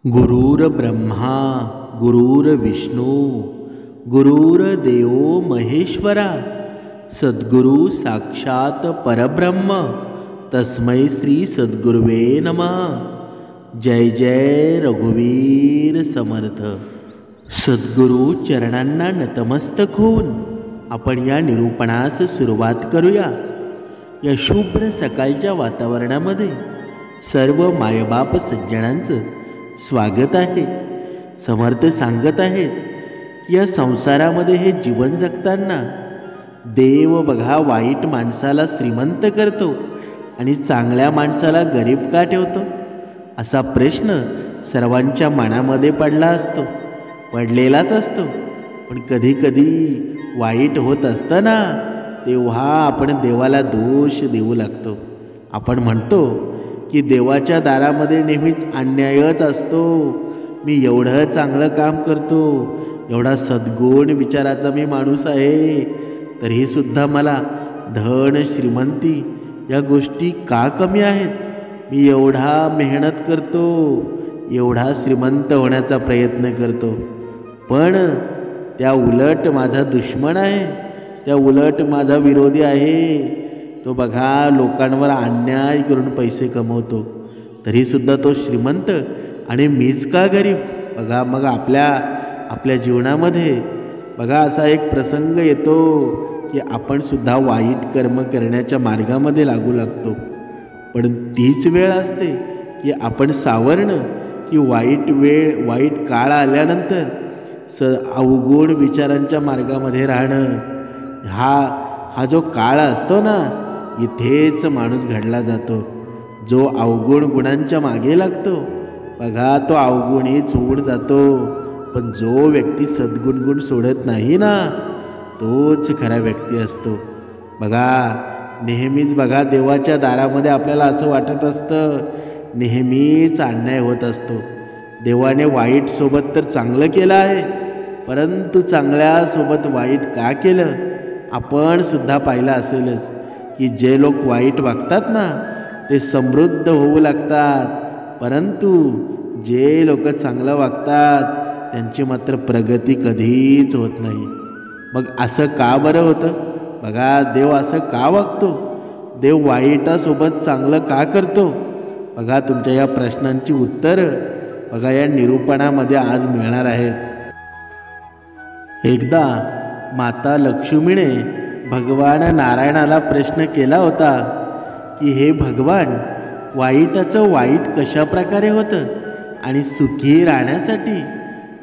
गुरुर्ब्रह्मा गुरुर्विष्णू गुरुर्देव महेश्वरा सद्गुरु साक्षात परब्रह्म तस्मै श्री सद्गुरुवे नमः। जय जय रघुवीर समर्थ। सद्गुरु चरणांना नतमस्तक होऊन आपण या निरूपणास सुरुवात करूया। या शुभ्र सकाळच्या वातावरणामध्ये सर्व मायबाप सज्जनांचं स्वागत आहे। समर्थ सांगत आहेत की या संसारामध्ये हे जीवन जगताना देव बघा वाईट माणसाला श्रीमंत करतो आणि चांगल्या माणसाला गरीब का ठेवतो, असा प्रश्न सर्वांच्या मनामध्ये पडलेलाच असतो। पण कधी कधी वाईट होत असताना तेव्हा आपण देवाला दोष देऊ लागतो। आपण म्हणतो की देवाच्या दारामध्ये नेहमीच अन्यायच असतो। मी एवढं चांगलं काम करतो, एवढा सद्गुण विचाराचा मी माणूस आहे, तरीही सुद्धा मला धन श्रीमंती या गोष्टी का कमी आहेत? मी एवढा मेहनत करतो, एवढा श्रीमंत होण्याचा प्रयत्न करतो, पण त्या उलट माझा दुश्मन आहे, त्या उलट माझा विरोधी आहे। तो बघा लोकांवर अन्याय करून पैसे कमवतो, तरीसुद्धा तो श्रीमंत आणि मीच का गरीब? बघा मग आपल्या जीवनामध्ये बघा असा एक प्रसंग येतो की आपण सुद्धा वाईट कर्म करण्याच्या मार्गामध्ये लागू लागतो। पण तीच वेळ असते की आपण सावरणं की वाईट काळ आल्यानंतर अवगुण विचारांच्या मार्गामध्ये राहणं। हा जो काळ असतो ना, इथेच माणूस घडला जातो। जो अवगुण गुणांच्या मागे लागतो बघा तो अवगुणीच होऊन जातो, पण जो व्यक्ती सद्गुण गुण सोडत नाही ना, तोच खरा व्यक्ती असतो। बघा नेहमीच बघा देवाच्या दारामध्ये आपल्याला असं वाटत असतं नेहमीच अन्याय होत असतो। देवाने वाईट सोबत तर चांगलं केलं आहे, परंतु चांगल्यासोबत वाईट का केलं? आपण सुद्धा पाहिलं असेलच की जे लोक वाईट वागतात ना ते समृद्ध होऊ लागतात, परंतु जे लोक चांगलं वागतात त्यांची मात्र प्रगती कधीच होत नाही। मग असं का बरं होतं? बघा देव असं का वागतो? देव वाईटासोबत चांगलं का करतो? बघा तुमच्या या प्रश्नांची उत्तरं बघा या निरूपणामध्ये आज मिळणार आहेत। एकदा माता लक्ष्मीने भगवान नारायणाला प्रश्न केला होता की हे भगवान, वाईटाचं वाईट कशा प्रकारे होतं आणि सुखी राहण्यासाठी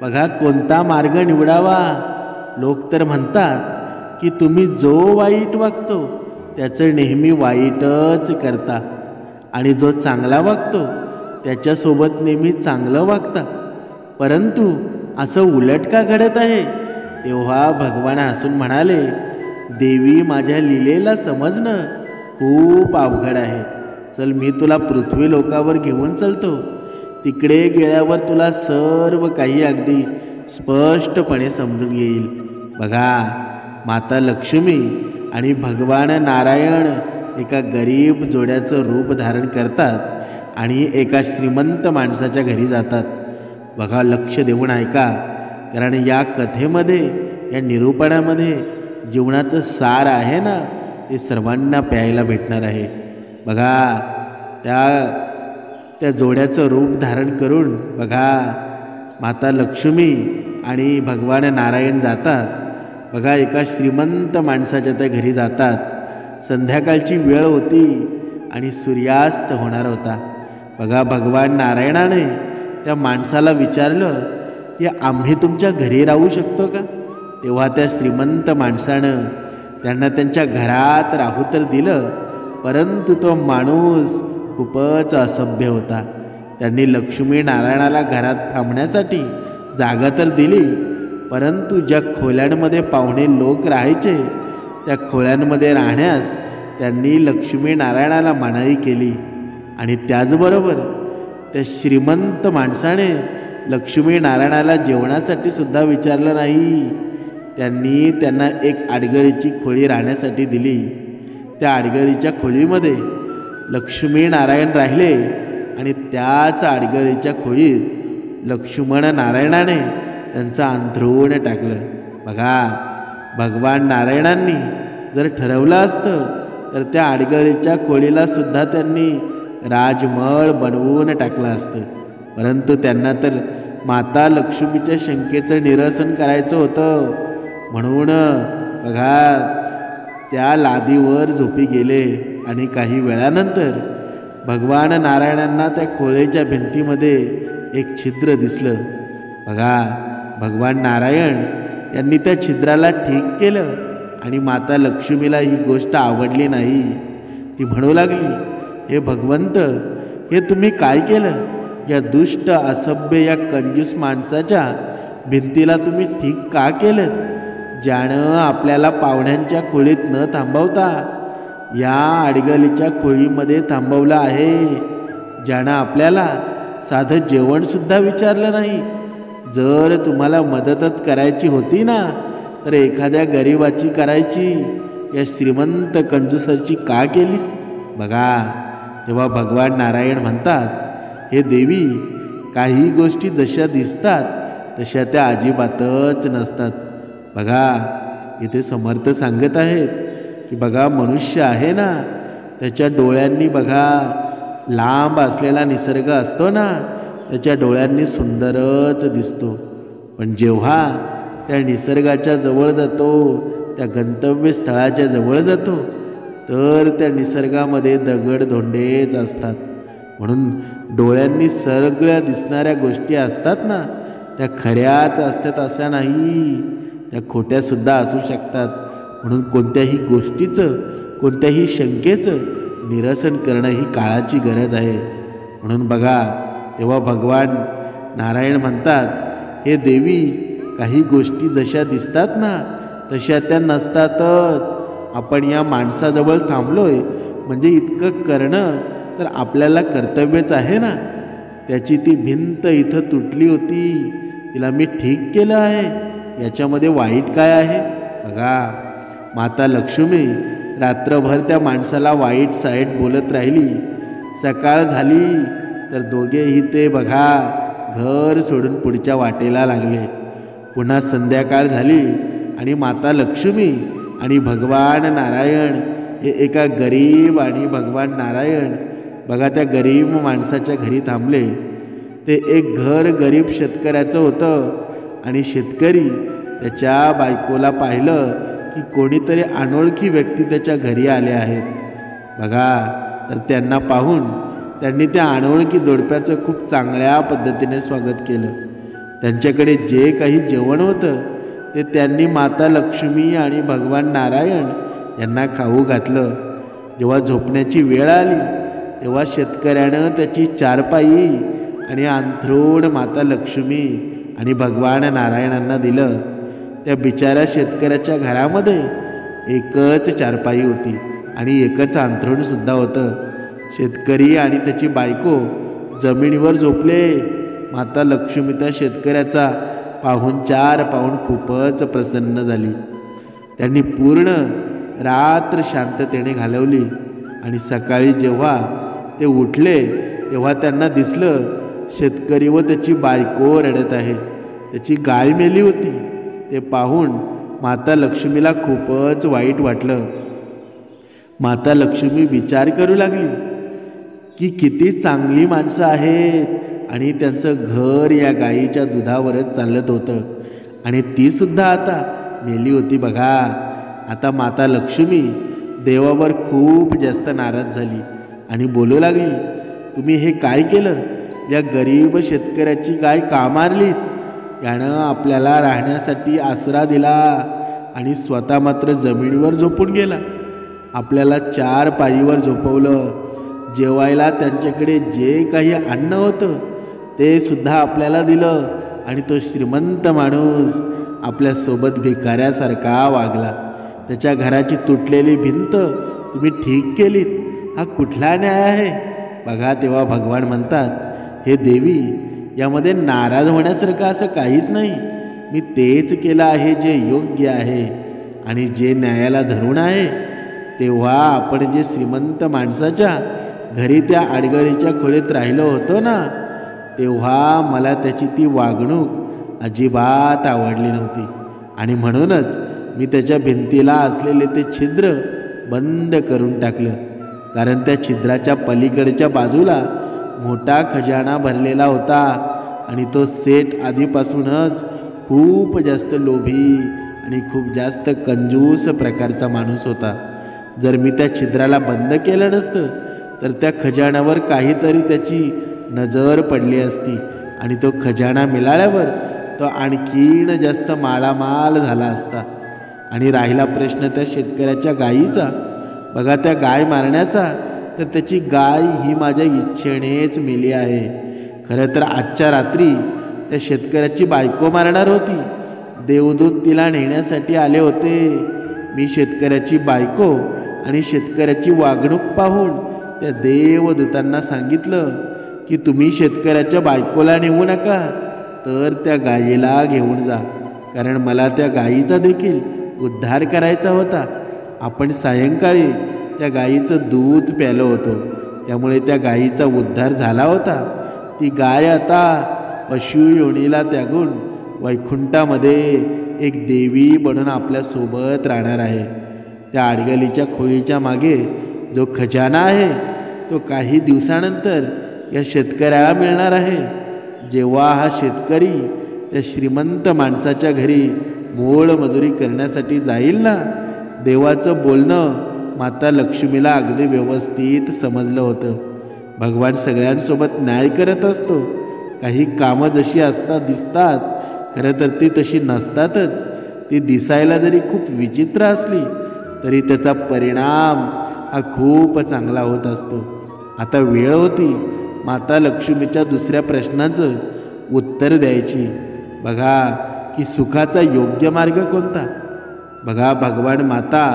बघा कोणता मार्ग निवडावा? लोक तर म्हणतात की तुम्ही जो वाईट वागतो त्याचं नेहमी वाईटच करता आणि जो चांगला वागतो त्याच्यासोबत नेहमी चांगलं वागता, परंतु असं उलट का घडत आहे? तेव्हा भगवान हसून म्हणाले, देवी माझ्या लीलेला समजणं खूप अवघड आहे। चल मी तुला पृथ्वी लोकावर घेऊन चलतो, तिकडे गेल्यावर तुला सर्व काही अगदी स्पष्टपणे समजून येईल। बघा माता लक्ष्मी आणि भगवान नारायण एका गरीब जोड्याचं रूप धारण करतात आणि एका श्रीमंत माणसाच्या घरी जातात। बघा लक्ष देऊन ऐका, कारण या कथेमध्ये या निरूपणामध्ये जीवनाचं सार आहे ना, ते सर्वांना प्यायला भेटणार आहे। बघा त्या जोड्याचं रूप धारण करून बघा माता लक्ष्मी आणि भगवान नारायण जातात। बघा एका श्रीमंत माणसाच्या त्या घरी जातात। संध्याकाळची वेळ होती आणि सूर्यास्त होणार होता। बघा भगवान नारायणाने त्या माणसाला विचारलं की आम्ही तुमच्या घरी राहू शकतो का? तेव्हा त्या श्रीमंत माणसानं त्यांना त्यांच्या घरात राहू तर दिलं, परंतु तो माणूस खूपच असभ्य होता। त्यांनी लक्ष्मी नारायणाला घरात थांबण्यासाठी जागा तर दिली, परंतु ज्या खोल्यांमध्ये पाहुणे लोक राहायचे त्या खोल्यांमध्ये राहण्यास त्यांनी लक्ष्मी नारायणाला मनाई केली। आणि त्याचबरोबर त्या श्रीमंत माणसाने लक्ष्मी नारायणाला जेवणासाठी सुद्धा विचारलं नाही। त्यांनी त्यांना एक आडगळीची खोली राहण्यासाठी दिली। त्या आडगळीच्या खोलीमध्ये लक्ष्मी नारायण राहिले आणि त्याच आडगळीच्या खोलीत लक्ष्मण नारायणाने त्यांचं अंथरूण टाकलं. बघा, भगवान नारायणांनी जर ठरवलं असतं तर त्या अडगळीच्या खोळीला सुद्धा त्यांनी राजमहल बनवून टाकलं असतं. परंतु त्यांना तर माता लक्ष्मीच्या शंकेचं निरसन करायचं होतं. म्हणून बघा, त्या लादीवर झोपी गेले आणि काही वेळानंतर भगवान नारायणांना त्या खोळीच्या भिंतीमध्ये एक छिद्र दिसलं. बघा, भगवान नारायण यांनी त्या छिद्राला ठीक केलं आणि माता लक्ष्मीला ही गोष्ट आवडली नाही. ती म्हणू लागली, हे भगवंत, हे तुम्ही काय केलं? या दुष्ट असभ्य या कंजूस माणसाच्या भिंतीला तुम्ही ठीक का केलं, ज्यानं आपल्याला पाहुण्यांच्या खोलीत न थांबवता या अडगलीच्या खोलीमध्ये थांबवलं आहे, ज्यानं आपल्याला साधं जेवणसुद्धा विचारलं नाही. जर तुम्हाला मदतच करायची होती ना, तर एखाद्या गरिबाची करायची, या श्रीमंत कंजूसाची का केलीस? बघा, तेव्हा भगवान नारायण म्हणतात, हे देवी, काही गोष्टी जशा दिसतात तशा त्या अजिबातच नसतात. बघा, इथे समर्थ सांगत आहेत की बघा, मनुष्य आहे ना, त्याच्या डोळ्यांनी बघा, लांब असलेला निसर्ग असतो ना, त्याच्या डोळ्यांनी सुंदरच दिसतो. पण जेव्हा त्या निसर्गाच्या जवळ जातो, त्या गंतव्यस्थळाच्या जवळ जातो, तर त्या निसर्गामध्ये दगडधोंडेच असतात. म्हणून डोळ्यांनी सगळ्या दिसणाऱ्या गोष्टी असतात ना, त्या खऱ्याच असतात अशा नाही, त्या खोट्यासुद्धा असू शकतात. म्हणून कोणत्याही गोष्टीचं, कोणत्याही शंकेचं निरसन करणं ही काळाची गरज आहे. म्हणून बघा, तेव्हा भगवान नारायण म्हणतात, हे देवी, काही गोष्टी जशा दिसतात ना तशा त्या नसतातच. आपण या माणसाजवळ थांबलोय म्हणजे इतकं करणं तर आपल्याला कर्तव्यच आहे ना. त्याची ती भिंत इथं तुटली होती, तिला मी ठीक केलं आहे, याच्यामध्ये वाईट काय आहे? बघा, माता लक्ष्मी रात्रभर त्या माणसाला वाईट साईट बोलत राहिली. सकाळ झाली तर दोघेही ते बघा घर सोडून पुढच्या वाटेला लागले. पुन्हा संध्याकाळ झाली आणि माता लक्ष्मी आणि भगवान नारायण हे एका गरीब आणि भगवान नारायण बघा त्या गरीब माणसाच्या घरी थांबले. ते एक घर गरीब शेतकऱ्याचं होतं आणि शेतकरी त्याच्या बायकोला पाहिलं की कोणीतरी अनोळखी व्यक्ती त्याच्या घरी आले आहेत. बघा, तर त्यांना पाहून त्यांनी त्या अनोळखी जोडप्याचं खूप चांगल्या पद्धतीने स्वागत केलं. त्यांच्याकडे जे काही जेवण होतं ते त्यांनी माता लक्ष्मी आणि भगवान नारायण यांना खाऊ घातलं. जेव्हा झोपण्याची वेळ आली तेव्हा शेतकऱ्यानं त्याची चारपाई आणि अंथरूण माता लक्ष्मी आणि भगवान नारायणांना दिलं. त्या बिचाऱ्या शेतकऱ्याच्या घरामध्ये एकच चारपाई होती आणि एकच अंथरूणसुद्धा होतं. शेतकरी आणि त्याची बायको जमिनीवर झोपले. माता लक्ष्मी त्या शेतकऱ्याचा पाहुणचार पाहून खूपच प्रसन्न झाली. त्यांनी पूर्ण रात्र शांततेने घालवली आणि सकाळी जेव्हा ते उठले तेव्हा त्यांना दिसलं शेतकरी व त्याची बायको रडत आहे. त्याची गाय मेली होती. ते पाहून माता लक्ष्मीला खूपच वाईट वाटलं. माता लक्ष्मी विचार करू लागली की किती चांगली माणसं आहेत आणि त्यांचं घर या गायीच्या दुधावरच चालत होतं आणि ती सुद्धा आता मेली होती. बघा, आता माता लक्ष्मी देवावर खूप जास्त नाराज झाली आणि बोलू लागली, तुम्ही हे काय केलं? या गरीब शेतकऱ्याची गाय का मारलीत? यानं आपल्याला राहण्यासाठी आसरा दिला आणि स्वतः मात्र जमिनीवर झोपून गेला. आपल्याला चार पायीवर झोपवलं. जेवायला त्यांच्याकडे जे काही अन्न होतं ते सुद्धा आपल्याला दिलं आणि तो श्रीमंत माणूस आपल्यासोबत भिकाऱ्यासारखा वागला. त्याच्या घराची तुटलेली भिंत तुम्ही ठीक केलीत, हा कुठला न्याय आहे? बघा, तेव्हा भगवान म्हणतात, हे देवी, यामध्ये नाराज होण्यासारखं असं काहीच नाही. मी तेच केलं आहे जे योग्य आहे आणि जे न्यायाला धरून आहे. तेव्हा आपण जे श्रीमंत माणसाच्या घरी त्या अडगळीच्या खोलीत राहिलो होतो ना, तेव्हा मला त्याची ती वागणूक अजिबात आवडली नव्हती आणि म्हणूनच मी त्याच्या भिंतीला असलेले ते छिद्र बंद करून टाकलं. कारण त्या छिद्राच्या पलीकडच्या बाजूला मोठा खजाना भरलेला होता आणि तो सेठ आधीपासूनच खूप जास्त लोभी आणि खूप जास्त कंजूस प्रकारचा माणूस होता. जर मी त्या छिद्राला बंद केलं नसतं तर त्या खजाण्यावर काहीतरी त्याची नजर पडली असती आणि तो खजाना मिळाल्यावर तो आणखीन जास्त मालामाल झाला असता. आणि राहिला प्रश्न त्या शेतकऱ्याच्या गायीचा, बघा त्या गाय मारण्याचा, तर त्याची गाय ही माझ्या इच्छेनेच मेली आहे. खरं तर आजच्या रात्री त्या शेतकऱ्याची बायको मारणार होती. देवदूत तिला नेण्यासाठी आले होते. मी शेतकऱ्याची बायको आणि शेतकऱ्याची वागणूक पाहून त्या देवदूतांना सांगितलं की तुम्ही शेतकऱ्याच्या बायकोला नेऊ नका, तर त्या गायीला घेऊन जा, कारण मला त्या गायीचा देखील उद्धार करायचा होता. आपण सायंकाळी त्या गायीचं दूध प्यालो होतो, त्यामुळे त्या गायीचा उद्धार झाला होता. ती गाय आता पशुयोनीला त्यागून वैकुंठामध्ये एक देवी बनून आपल्यासोबत राहणार आहे. त्या आडगलीच्या खोळीच्या मागे जो खजाना आहे तो काही दिवसानंतर या शेतकऱ्याला मिळणार आहे. जेव्हा हा शेतकरी त्या श्रीमंत माणसाच्या घरी मोलमजुरी करण्यासाठी जाईल ना, देवाचं बोलणं माता लक्ष्मीला अगदी व्यवस्थित समजलं होतं. भगवान सगळ्यांसोबत न्याय करत असतो. काही कामं जशी दिसतात, खरं तर ती तशी नसतातच. ती दिसायला जरी खूप विचित्र असली तरी त्याचा परिणाम हा खूप चांगला होत असतो. आता वेळ होती माता लक्ष्मीच्या दुसऱ्या प्रश्नाचं उत्तर द्यायची. बघा की सुखाचा योग्य मार्ग कोणता. बघा भगवान माता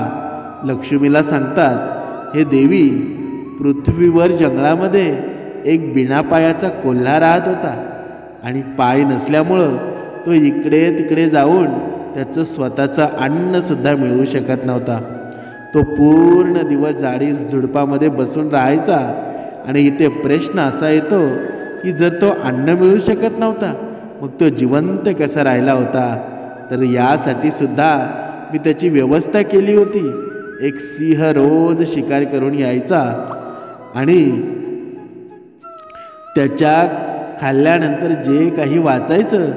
लक्ष्मीला सांगतात, हे देवी, पृथ्वीवर जंगलामध्ये एक बिना पायाचा कोल्हा राहत होता आणि पाय नसल्यामुळं तो इकडे तिकडे जाऊन त्याचं स्वतःचं अन्नसुद्धा मिळवू शकत नव्हता. तो पूर्ण दिवस झाडी झुडपामध्ये बसून राहायचा आणि इथे प्रश्न असा येतो की जर तो अन्न मिळू शकत नव्हता मग तो जिवंत कसा राहिला होता. तर यासाठी सुद्धा मी त्याची व्यवस्था केली होती. एक सिंह रोज शिकार करून यायचा आणि त्याच्या खाल्ल्यानंतर जे काही वाचायचं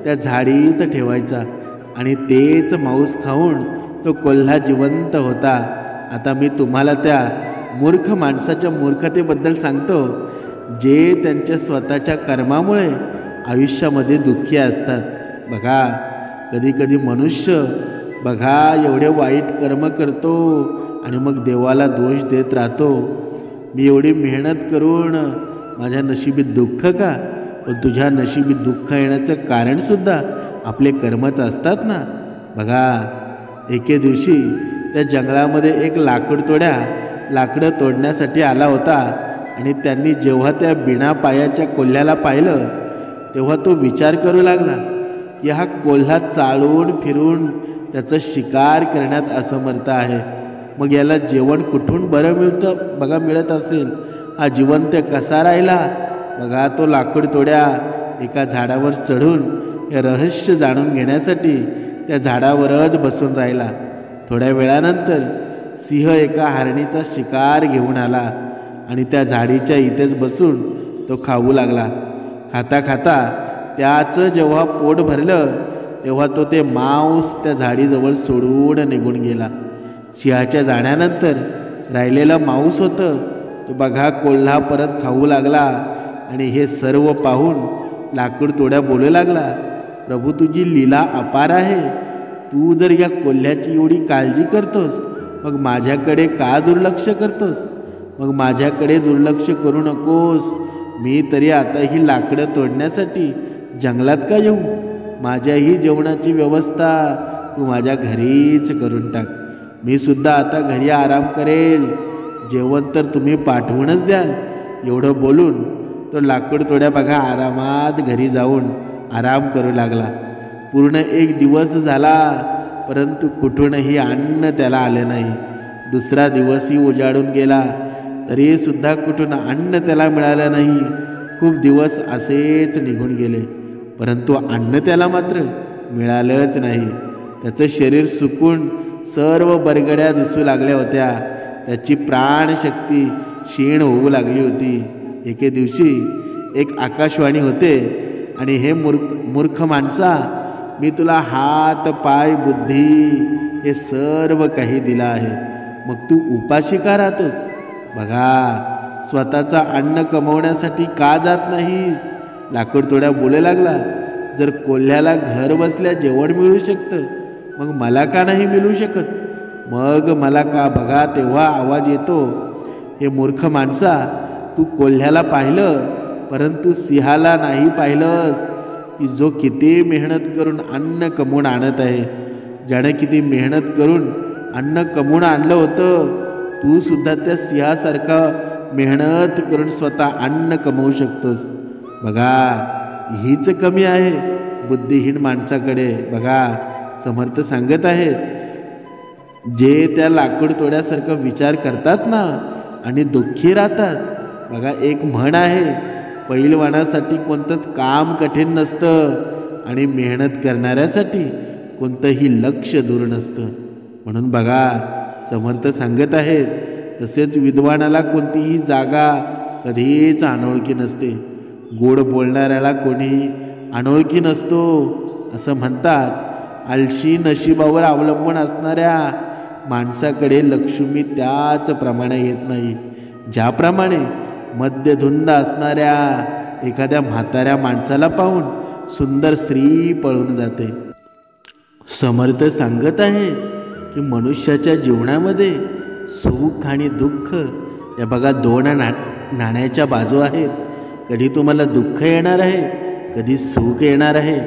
त्या झाडीत ठेवायचा आणि तेच मांस खाऊन तो कोल्हा जिवंत होता. आता मी तुम्हाला त्या मूर्ख माणसाच्या मूर्खतेबद्दल सांगतो, जे त्यांच्या स्वतःच्या कर्मामुळे आयुष्यामध्ये दुःखी असतात. बघा कधी कधी मनुष्य बघा एवढे वाईट कर्म करतो आणि मग देवाला दोष देत राहतो. मी एवढी मेहनत करून माझ्या नशिबीत दुःख का. पण तुझ्या नशिबीत दुःख येण्याचं कारणसुद्धा आपले कर्मच असतात ना. बघा एके दिवशी त्या जंगलामध्ये एक लाकडं तोडण्यासाठी आला होता आणि त्यांनी जेव्हा त्या बिना पायाच्या कोल्ह्याला पाहिलं तेव्हा तो विचार करू लागला की हा कोल्हा चालून फिरून त्याचं शिकार करण्यात असमर्थ आहे. मग याला जेवण कुठून बरं मिळत असेल. हा जिवंत कसा राहिला. बघा तो लाकडतोड्या एका झाडावर चढून हे रहस्य जाणून घेण्यासाठी त्या झाडावरच बसून राहिला. थोड्या वेळानंतर सिंह एका हरणीचा शिकार घेऊन आला आणि त्या झाडीच्या इथेच बसून तो खाऊ लागला. खाता खाता त्याचं जेव्हा पोट भरलं तेव्हा तो ते मांस त्या झाडीजवळ सोडून निघून गेला. सिंहाच्या जाण्यानंतर राहिलेलं मांस होतं तो बघा कोल्हा परत खाऊ लागला आणि हे सर्व पाहून लाकडतोड्या बोलू लागला, प्रभू तुझी लीला अपार आहे. तू जर या कोल्ह्याची एवढी काळजी करतोस मग माझ्याकडे का दुर्लक्ष करतोस. मग माझ्याकडे दुर्लक्ष करू नकोस. मी तरी आता ही लाकडं तोडण्यासाठी जंगलात का येऊ. माझ्याही जेवणाची व्यवस्था तू माझ्या घरीच करून टाक. मी सुद्धा आता घरी आराम करेल. जेवण तर तुम्ही पाठवूनच द्याल. एवढं बोलून तो लाकडतोड्या बघा आरामात घरी जाऊन आराम करू लागला. पूर्ण एक दिवस झाला परंतु कुठूनही अन्न त्याला आले नाही. दुसरा दिवसही उजाडून गेला तरीसुद्धा कुठून अन्न त्याला मिळालं नाही. खूप दिवस असेच निघून गेले, परंतु अन्न त्याला मात्र मिळालंच नाही. त्याचं शरीर सुकून सर्व बरगड्या दिसू लागल्या होत्या. त्याची प्राणशक्ती क्षीण होऊ लागली होती. एके दिवशी एक आकाशवाणी होते आणि हे मूर्ख माणसा, मी तुला हात पाय बुद्धी हे सर्व काही दिलं आहे, मग तू उपाशी का राहतोस? बघा, स्वतःचा अन्न कमवण्यासाठी का जात नाहीस? लाकूड तोड्या बोलू लागला, जर कोल्ह्याला घर बसल्या जेवण मिळू शकतं, मग मला का नाही मिळू शकत? मग मला का? बघा, तेव्हा आवाज येतो, हे मूर्ख माणसा, तू कोल्ह्याला पाहिलं परंतु सिंहाला नाही पाहिलंस की जो किती मेहनत करून अन्न कमवून आणत आहे. ज्याने किती मेहनत करून अन्न कमवून आणलं होतं, तू सुद्धा त्या सिंहासारखा मेहनत करून स्वतः अन्न कमवू शकतोस. बघा, हीच कमी आहे बुद्धिहीन माणसाकडे. बघा, समर्थ सांगत आहेत, जे त्या लाकूड तोड्यासारखं विचार करतात ना आणि दुःखी राहतात. बघा, एक म्हण आहे, पैलवानासाठी कोणतंच काम कठीण नसतं आणि मेहनत करणाऱ्यासाठी कोणतंही लक्ष दूर नसतं. म्हणून बघा, समर्थ सांगत आहेत, तसेच विद्वानाला कोणतीही जागा कधीच अनोळखी नसते. गोड बोलणाऱ्याला कोणीही अनोळखी नसतो असं म्हणतात. आळशी नशिबावर अवलंबून असणाऱ्या माणसाकडे लक्ष्मी त्याच प्रमाणे येत नाही, ज्याप्रमाणे मद्यधुंद असणाऱ्या एखाद्या म्हाताऱ्या माणसाला पाहून सुंदर स्त्री पळून जाते. समर्थ सांगत आहे की मनुष्याच्या जीवनामध्ये सुख आणि दुःख या बघा दोन नाण्याच्या बाजू आहेत. कधी तुम्हाला दुःख येणार आहे, कधी सुख येणार आहे.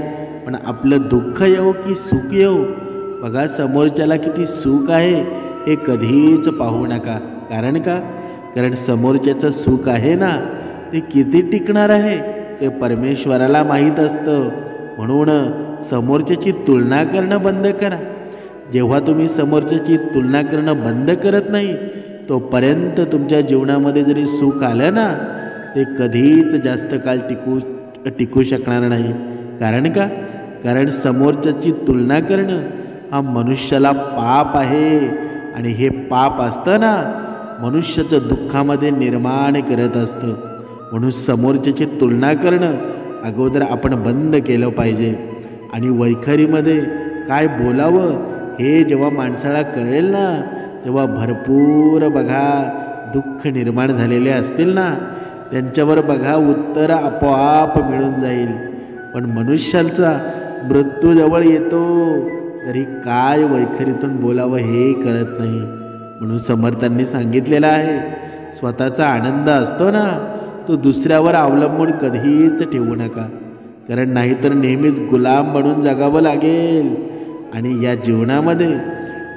पण आपलं दुःख येवो की सुख येवो, बघा, समोरच्याला किती सुख आहे हे कधीच पाहू नका. कारण का? कारण समोरच्याचं सुख आहे ना, ते किती टिकणार आहे ते परमेश्वराला माहीत असतं. म्हणून समोरच्याची तुलना करणं बंद करा. जेव्हा तुम्ही समोरच्याची तुलना करणं बंद करत नाही, तोपर्यंत तुमच्या जीवनामध्ये जरी सुख आलं ना, ते कधीच जास्त काळ टिकू शकणार नाही. कारण का? कारण समोरच्याची तुलना करणं हा मनुष्याला पाप आहे आणि हे पाप असतं ना, मनुष्याचं दुःखामध्ये निर्माण करत असतं. म्हणून समोरच्याची तुलना करणं अगोदर आपण बंद केलं पाहिजे. आणि वैखरीमध्ये काय बोलावं हे जेव्हा माणसाला कळेल ना, तेव्हा भरपूर बघा दुःख निर्माण झालेले असतील ना, त्यांच्यावर बघा उत्तर आपोआप मिळून जाईल. पण मनुष्याचा मृत्यू जवळ येतो तरी काय वैखरीतून बोलावं हे कळत नाही. म्हणून समर्थांनी सांगितलेलं आहे, स्वतःचा आनंद असतो ना, तो दुसऱ्यावर अवलंबून कधीच ठेवू नका. कारण नाहीतर नेहमीच गुलाम बनून जगावं लागेल. आणि या जीवनामध्ये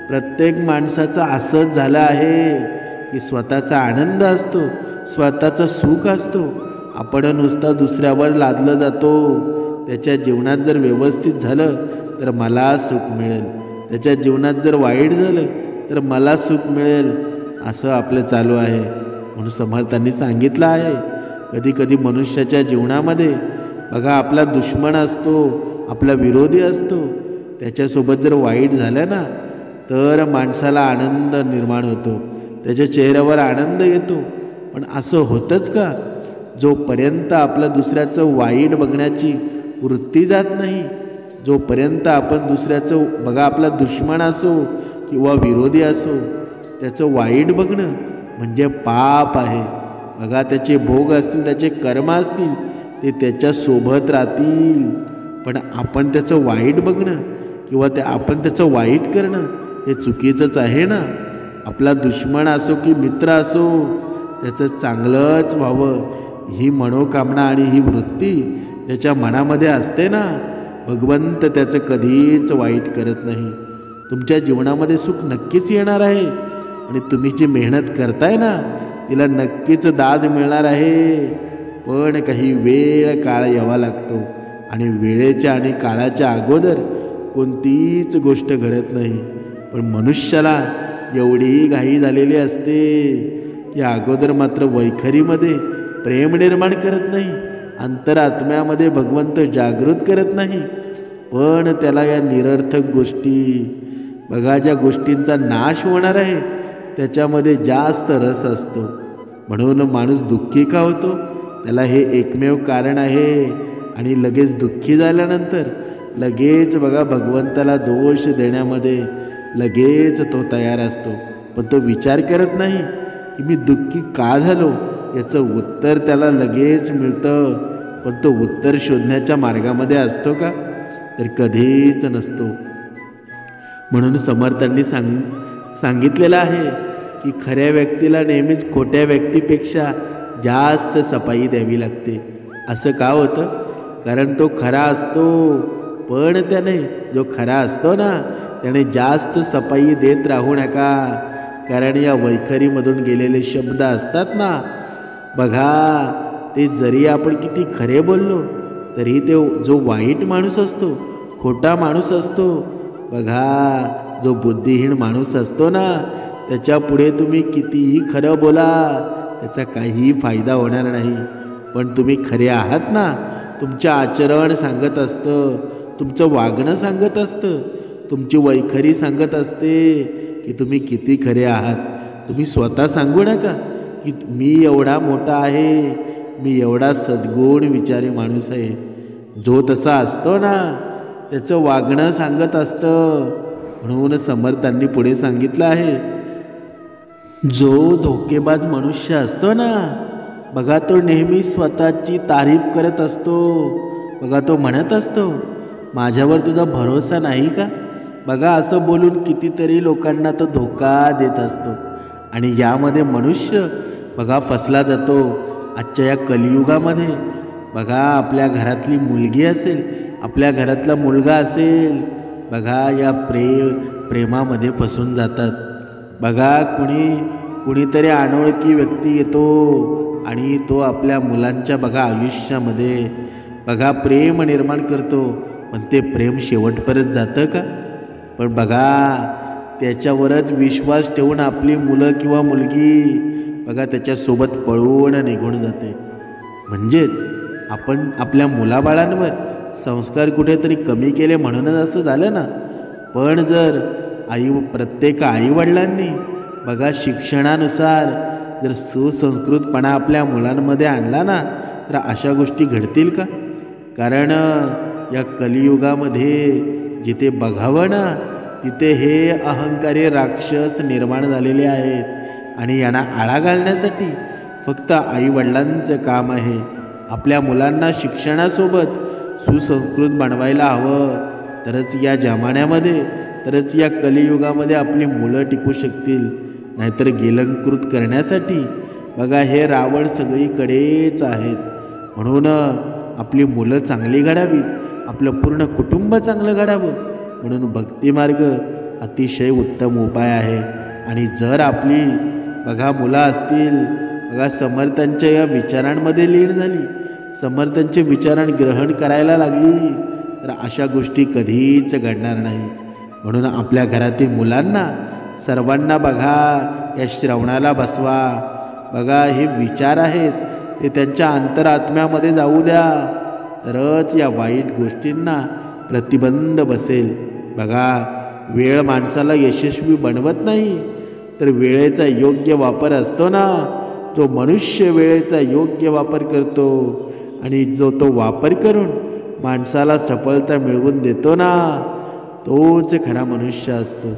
प्रत्येक माणसाचं असंच झालं आहे की स्वतःचा आनंद असतो, स्वतःचं सुख असतो, आपण नुसता दुसऱ्यावर लादलं जातो. त्याच्या जीवनात जर व्यवस्थित झालं तर मला सुख मिळेल, त्याच्या जीवनात जर वाईट झालं तर मला सुख मिळेल, असं आपलं चालू आहे. म्हणून समर्थांनी सांगितलं आहे, कधी कधी मनुष्याच्या जीवनामध्ये बघा आपला दुश्मन असतो, आपला विरोधी असतो, त्याच्यासोबत जर वाईट झालं ना तर माणसाला आनंद निर्माण होतो, त्याच्या चेहऱ्यावर आनंद येतो. पण असं होतंच का? जोपर्यंत आपलं दुसऱ्याचं वाईट बघण्याची वृत्ती जात नाही, जोपर्यंत आपण दुसऱ्याचं बघा आपला दुश्मन असो किंवा विरोधी असो त्याचं वाईट बघणं म्हणजे पाप आहे. बघा, त्याचे भोग असतील, त्याचे कर्म असतील, ते त्याच्यासोबत राहतील. पण आपण त्याचं वाईट बघणं किंवा आपण त्याचं वाईट करणं हे चुकीचंच आहे ना. आपला दुश्मन असो की मित्र असो त्याचं चांगलंच व्हावं ही मनोकामना आणि ही वृत्ती ज्याच्या मनामध्ये असते ना, भगवंत त्याचं कधीच वाईट करत नाही. तुमच्या जीवनामध्ये सुख नक्कीच येणार आहे आणि तुम्ही जी मेहनत करताय ना तिला नक्कीच दाद मिळणार आहे. पण काही वेळ काळ यावा लागतो आणि वेळेच्या आणि काळाच्या अगोदर कोणतीच गोष्ट घडत नाही. पण मनुष्याला एवढी घाई झालेली असते की अगोदर मात्र वैखरीमध्ये प्रेम निर्माण करत नाही अंतरात्म्यामध्ये भगवंत जागृत करत नाही, पण त्याला या निरर्थक गोष्टी, बघा ज्या गोष्टींचा नाश होणार आहे त्याच्यामध्ये जास्त रस असतो. म्हणून माणूस दुःखी का होतो? त्याला हे एकमेव कारण आहे. आणि लगेच दुःखी झाल्यानंतर लगेच बघा भगवंताला दोष देण्यामध्ये लगेच तो तयार असतो. पण तो विचार करत नाही की मी दुःखी का झालो, याचं उत्तर त्याला लगेच मिळतं. पण तो उत्तर शोधण्याच्या मार्गामध्ये असतो का? तर कधीच नसतो. म्हणून समर्थांनी सांगितलेलं आहे की खऱ्या व्यक्तीला नेहमीच खोट्या व्यक्तीपेक्षा जास्त सफाई द्यावी लागते. असं का होतं? कारण तो खरा असतो, पण त्याने जो खरा असतो ना त्याने जास्त सफाई देत राहू नका. कारण या वैखरीमधून गेलेले शब्द असतात ना, बघा ते जरी आपण किती खरे बोललो तरी ते जो वाईट माणूस असतो, खोटा माणूस असतो, बघा जो बुद्धिहीन माणूस असतो ना, त्याच्या पुढे तुम्ही कितीही खरं बोला त्याचा काहीही फायदा होणार नाही. पण तुम्ही खरे आहात ना, तुमचं आचरण सांगत असतं, तुमचं वागणं सांगत असतं, तुमची वैखरी सांगत असते की तुम्ही किती खरे आहात. तुम्ही स्वतः सांगू नका की मी एवढा मोठा आहे, मी एवढा सद्गुण विचारी माणूस आहे. जो तसा असतो ना त्याचं वागणं सांगत असतं. म्हणून समर्थांनी पुढे सांगितलं आहे, जो धोकेबाज मनुष्य असतो ना, बघा तो नेहमी स्वतःची तारीफ करत असतो. बघा तो म्हणत असतो, माझ्यावर तुझा भरोसा नाही का? बघा असं बोलून कितीतरी लोकांना तो धोका देत असतो. आणि यामध्ये मनुष्य बघा फसला जातो. आजच्या या कलियुगामध्ये बघा आपल्या घरातली मुलगी असेल, आपल्या घरातला मुलगा असेल, बघा या प्रेमामध्ये फसून जातात. बघा कुणीतरी अनोळखी व्यक्ती येतो आणि तो आपल्या मुलांच्या बघा आयुष्यामध्ये बघा प्रेम निर्माण करतो. पण ते प्रेम शेवटपर्यंत जातं का? पण बघा त्याच्यावरच विश्वास ठेवून आपली मुलं किंवा मुलगी बघा त्याच्यासोबत पळून निघून जाते. म्हणजेच आपण आपल्या मुलाबाळांवर संस्कार कुठेतरी कमी केले म्हणूनच असं झालं ना. पण जर प्रत्येक आईवडिलांनी बघा शिक्षणानुसार जर सुसंस्कृतपणा आपल्या मुलांमध्ये आणला ना तर अशा गोष्टी घडतील का? कारण या कलियुगामध्ये जिथे बघावं ना तिथे हे अहंकारी राक्षस निर्माण झालेले आहेत. आणि यांना आळा घालण्यासाठी फक्त आईवडिलांचं काम आहे. आपल्या मुलांना शिक्षणासोबत सुसंस्कृत बनवायला हवं. तरच या जमान्यामध्ये, तरच या कलियुगामध्ये आपली मुलं टिकू शकतील. नाहीतर गिलंकृत करण्यासाठी बघा हे रावण सगळीकडेच आहेत. म्हणून आपली मुलं चांगली घडावीत, आपलं पूर्ण कुटुंब चांगलं घडावं म्हणून भक्तिमार्ग अतिशय उत्तम उपाय आहे. आणि जर आपली बघा मुलं असतील, बघा समर्थांच्या या विचारांमध्ये लीन झाली, समर्थांचे विचारां ग्रहण करायला लागली तर अशा गोष्टी कधीच घडणार नाही. म्हणून आपल्या घरातील मुलांना सर्वांना बघा या श्रवणाला बसवा. बघा हे विचार आहेत ते त्यांच्या अंतरात्म्यामध्ये जाऊ द्या, तरच या वाईट गोष्टींना प्रतिबंध बसेल. बघा वेळ माणसाला यशस्वी बनवत नाही, तर वेळेचा योग्य वापर असतो ना, तो मनुष्य वेळेचा योग्य वापर करतो. आणि जो तो वापर करून माणसाला सफलता मिळवून देतो ना, तोच खरा मनुष्य असतो.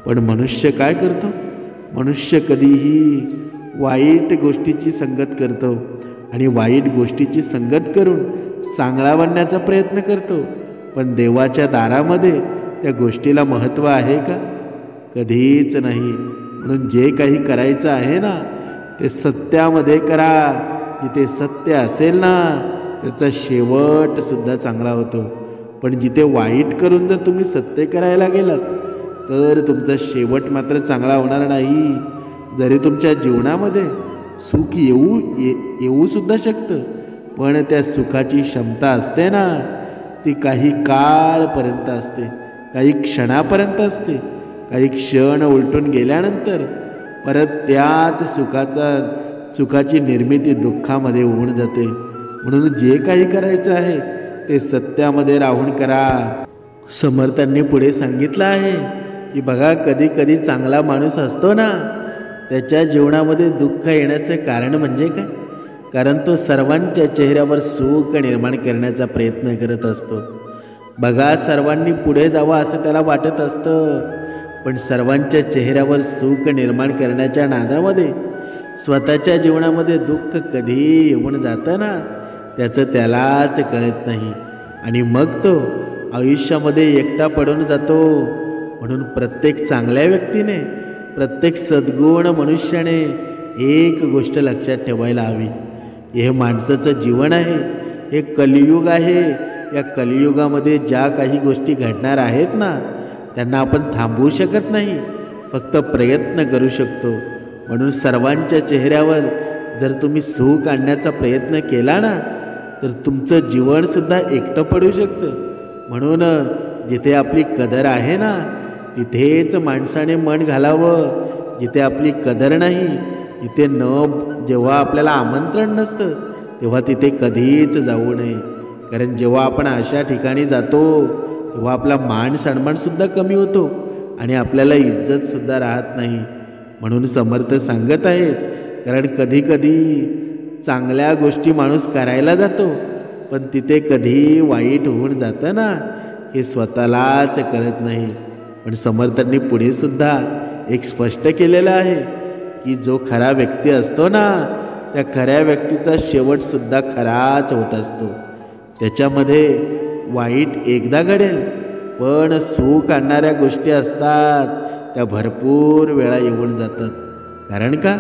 पण मनुष्य काय करतो? मनुष्य कधीही वाईट गोष्टीची संगत करतो आणि वाईट गोष्टीची संगत करून चांगला बनण्याचा प्रयत्न करतो. पण देवाच्या दारामध्ये त्या गोष्टीला महत्त्व आहे का? कधीच नाही. म्हणून जे काही करायचं आहे ना ते सत्यामध्ये करा. जिथे सत्य असेल ना त्याचा शेवटसुद्धा चांगला होतो. पण जिथे वाईट करून जर तुम्ही सत्य करायला गेलात तर तुमचा शेवट मात्र चांगला होणार नाही. जरी तुमच्या जीवनामध्ये सुख येऊ सुद्धा शकतं, पण त्या सुखाची क्षमता असते ना ती काही काळपर्यंत असते, काही क्षणापर्यंत असते. काही क्षण उलटून गेल्यानंतर परत त्याच सुखाची निर्मिती दुःखामध्ये होऊन जाते. म्हणून जे काही करायचं आहे ते सत्यामध्ये राहून करा. समर्थांनी पुढे सांगितलं आहे की बघा, कधी कधी चांगला माणूस असतो ना, त्याच्या जीवनामध्ये दुःख येण्याचं कारण म्हणजे काय? कारण तो सर्वांच्या चेहऱ्यावर सुख निर्माण करण्याचा प्रयत्न करत असतो. बघा, सर्वांनी पुढे जावं असं त्याला वाटत असतं, पण सर्वांच्या चेहऱ्यावर सुख निर्माण करण्याच्या नादामध्ये स्वतःच्या जीवनामध्ये दुःख कधी येऊन जातं ना, त्याचं त्यालाच कळत नाही आणि मग तो आयुष्यामध्ये एकटा पडून जातो. म्हणून प्रत्येक चांगल्या व्यक्तीने, प्रत्येक सद्गुण मनुष्याने एक गोष्ट लक्षात ठेवायला हवी. हे माणसाचं जीवन आहे, हे कलियुग आहे. या कलियुगामध्ये ज्या काही गोष्टी घडणार आहेत ना, त्यांना आपण थांबवू शकत नाही, फक्त प्रयत्न करू शकतो. म्हणून सर्वांच्या चेहऱ्यावर जर तुम्ही सुख आणण्याचा प्रयत्न केला ना, तर तुमचं जीवनसुद्धा एकटं पडू शकतं. म्हणून जिथे आपली कदर आहे ना, तिथेच माणसाने मन घालावं. जिथे आपली कदर नाही, तिथे जेव्हा आपल्याला आमंत्रण नसतं, तेव्हा तिथे कधीच जाऊ नये. कारण जेव्हा आपण अशा ठिकाणी जातो, तेव्हा आपला मान सन्मानसुद्धा कमी होतो आणि आपल्याला इज्जतसुद्धा राहत नाही. म्हणून समर्थ सांगत आहेत, कारण कधी कधी चांगल्या गोष्टी माणूस करायला जातो, पण तिथे कधी वाईट होऊन जातं ना, हे स्वतःलाच कळत नाही. पण समर्थांनी पुढे सुद्धा एक स्पष्ट केलेलं आहे की जो खरा व्यक्ती असतो ना, त्या खऱ्या व्यक्तीचा शेवटसुद्धा खराच होत असतो. त्याच्यामध्ये वाईट एकदा घडेल, पण सुख आणणाऱ्या गोष्टी असतात त्या भरपूर वेळा येऊन जातात. कारण का?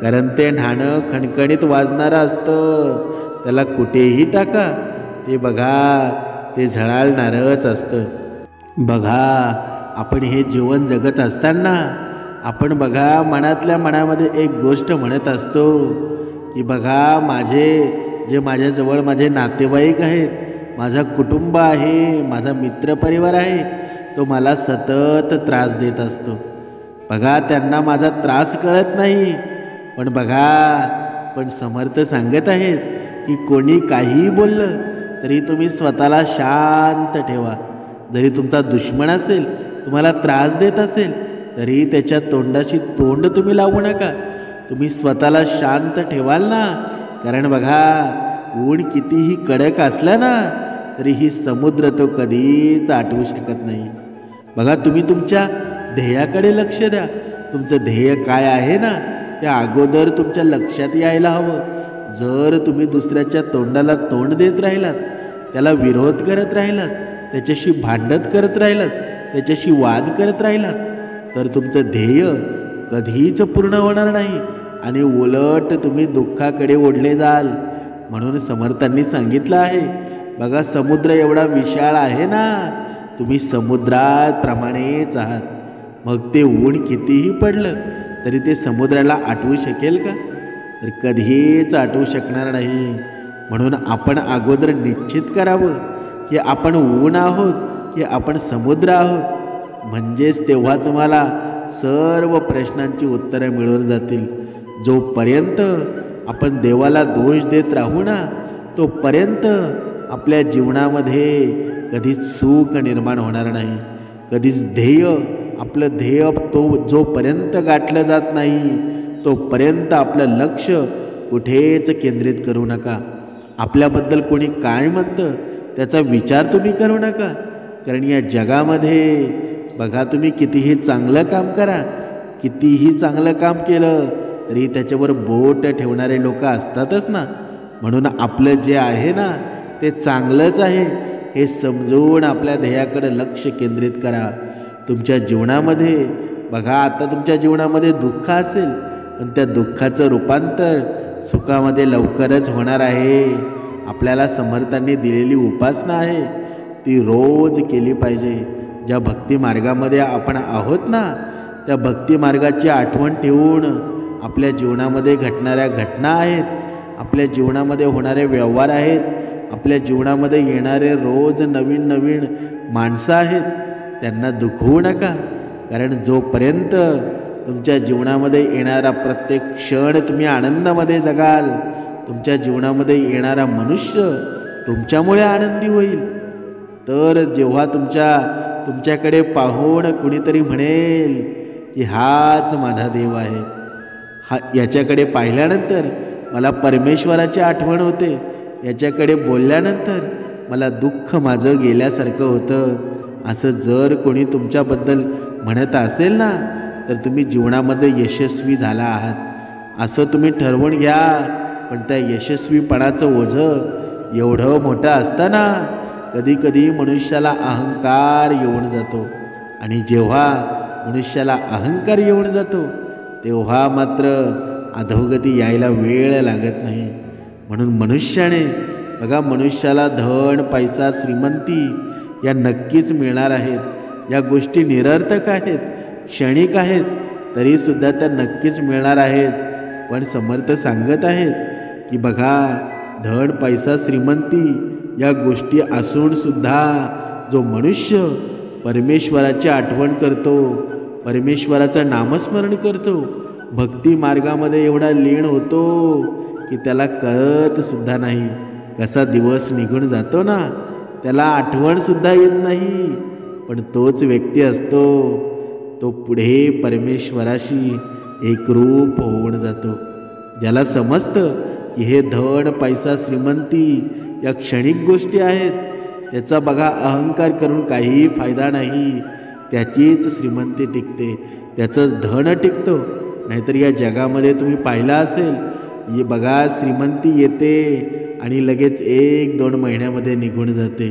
कारण ते न्हाणं खणखणीत वाजणारं असतं. त्याला कुठेही टाका, ते बघा, ते झळाळणारच असतं. बघा, आपण हे जीवन जगत असताना आपण बघा मनातल्या मनामध्ये एक गोष्ट म्हणत असतो की बघा, माझ्याजवळ माझे नातेवाईक आहेत, माझा कुटुंब आहे, माझा मित्रपरिवार आहे, तो मला सतत त्रास देत असतो. बघा, त्यांना माझा त्रास कळत नाही. पण समर्थ सांगत आहेत की कोणी काहीही बोललं तरी तुम्ही स्वतःला शांत ठेवा. जरी तुमचा दुश्मन असेल, तुम्हाला त्रास देत असेल, तरी त्याच्या तोंडाशी तोंड तुम्ही लावू नका. तुम्ही स्वतःला शांत ठेवाल ना. कारण बघा, ऊन कितीही कडक असला ना, तरीही समुद्र तो कधीच आटवू शकत नाही. बघा, तुम्ही तुमच्या ध्येयाकडे लक्ष द्या. तुमचं ध्येय काय आहे ना, त्या अगोदर तुमच्या लक्षात यायला हवं. जर तुम्ही दुसऱ्याच्या तोंडाला तोंड देत राहिलात, त्याला विरोध करत राहिलात, त्याच्याशी भांडत करत राहिलात, त्याच्याशी वाद करत राहिलात, तर तुमचं ध्येय कधीच पूर्ण होणार नाही आणि उलट तुम्ही दुःखाकडे ओढले जाल. म्हणून समर्थांनी सांगितलं आहे, बघा, समुद्र एवढा विशाळ आहे ना, तुम्ही समुद्रात प्रमाणेच आहात. मग ते ऊन कितीही पडलं तरी ते समुद्राला आटवू शकेल का? तर कधीच आटवू शकणार नाही. म्हणून आपण अगोदर निश्चित करावं की आपण ऊन आहोत की आपण समुद्र आहोत. म्हणजेच तेव्हा तुम्हाला सर्व प्रश्नांची उत्तरं मिळून जातील. जोपर्यंत आपण देवाला दोष देत राहू ना, तोपर्यंत आपल्या जीवनामध्ये कधीच सुख निर्माण होणार नाही. कधीच आपलं ध्येय जोपर्यंत गाठलं जात नाही, तोपर्यंत आपलं लक्ष कुठेच केंद्रित करू नका. आपल्याबद्दल कोणी काय म्हणतं त्याचा विचार तुम्ही करू नका. कारण या जगामध्ये बघा, तुम्ही कितीही चांगलं काम करा, कितीही चांगलं काम केलं तरी त्याच्यावर बोट ठेवणारे लोक असतातच ना. म्हणून आपलं जे आहे ना, ते चांगलंच आहे हे समजून आपल्या ध्येयाकडे लक्ष केंद्रित करा. तुमच्या जीवनामध्ये बघा, आता तुमच्या जीवनामध्ये दुःख असेल, पण त्या दुःखाचं रूपांतर सुखामध्ये लवकरच होणार आहे. आपल्याला समर्थांनी दिलेली उपासना आहे, ती रोज केली पाहिजे. ज्या भक्ती मार्गामध्ये आपण आहोत ना, त्या भक्ती मार्गाची आठवण ठेवून आपल्या जीवनामध्ये घडणाऱ्या घटना आहेत, आपल्या जीवनामध्ये होणारे व्यवहार आहेत, आपल्या जीवनामध्ये येणारे रोज नवीन नवीन माणसं आहेत, त्यांना दुखवू नका. कारण जोपर्यंत तुमच्या जीवनामध्ये येणारा प्रत्येक क्षण तुम्ही आनंदामध्ये जगाल, तुमच्या जीवनामध्ये येणारा मनुष्य तुमच्यामुळे आनंदी होईल. तर जेव्हा तुमच्याकडे पाहून कुणीतरी म्हणेल की हाच माझा देव आहे, याच्याकडे पाहिल्यानंतर मला परमेश्वराची आठवण होते, याच्याकडे बोलल्यानंतर मला दुःख माझं गेल्यासारखं होतं, असं जर कोणी तुमच्याबद्दल म्हणत असेल ना, तर तुम्ही जीवनामध्ये यशस्वी झाला आहात असं तुम्ही ठरवून घ्या. पण त्या यशस्वीपणाचं ओझं एवढं मोठं असताना कधीकधी मनुष्याला अहंकार येऊन जातो. आणि जेव्हा मनुष्याला अहंकार येऊन जातो तेव्हा मात्र अधोगती यायला वेळ लागत नाही. म्हणून मनुष्याने बघा, मनुष्याला धन पैसा श्रीमंती या नक्कीच मिळणार आहेत. या गोष्टी निरर्थक आहेत, क्षणिक आहेत, तरीसुद्धा त्या नक्कीच मिळणार आहेत. पण समर्थ सांगत आहेत की बघा, धन पैसा श्रीमंती या गोष्टी असूनसुद्धा जो मनुष्य परमेश्वराची आठवण करतो, परमेश्वराचं नामस्मरण करतो, भक्ती मार्गामध्ये एवढा लीन होतो की त्याला कळतसुद्धा नाही कसा दिवस निघून जातो ना, त्याला आठवणसुद्धा येत नाही. पण तोच व्यक्ती असतो, तो पुढे परमेश्वराशी एकरूप होऊन जातो. ज्याला समजतं की हे धन पैसा श्रीमंती या क्षणिक गोष्टी आहेत, त्याचा बघा अहंकार करून काहीही फायदा नाही. त्याचीच श्रीमंती टिकते, त्याचंच धन टिकतो. नाहीतर या जगामध्ये तुम्ही पाहिलं असेल, हे बघा श्रीमंती येते आणि लगेच 1-2 महिन्यामध्ये निघून जाते.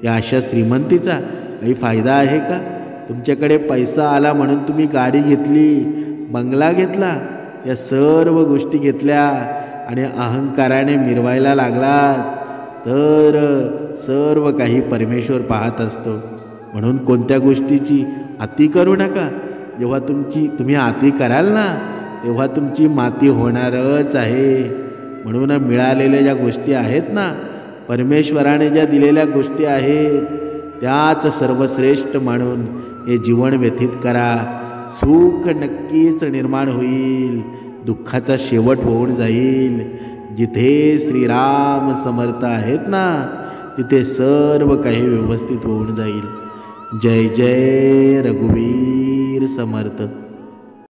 या अशा श्रीमंतीचा काही फायदा आहे का? तुमच्याकडे पैसा आला म्हणून तुम्ही गाडी घेतली, बंगला घेतला, या सर्व गोष्टी घेतल्या आणि अहंकाराने मिरवायला लागलात, तर सर्व काही परमेश्वर पाहत असतो. म्हणून कोणत्या गोष्टीची अति करू नका. जेव्हा तुम्ही अति कराल ना, तेव्हा तुमची माती होणारच आहे. म्हणून मिळालेल्या ज्या गोष्टी आहेत ना, परमेश्वराने ज्या दिलेल्या गोष्टी आहेत, त्याच सर्वश्रेष्ठ मानून हे जीवन व्यतीत करा. सुख नक्कीच निर्माण होईल, दुःखाचा शेवट होऊन जाईल. जिथे श्रीराम समर्थ आहेत ना, तिथे सर्व काही व्यवस्थित होऊन जाईल. जय जय रघुवीर समर्थ.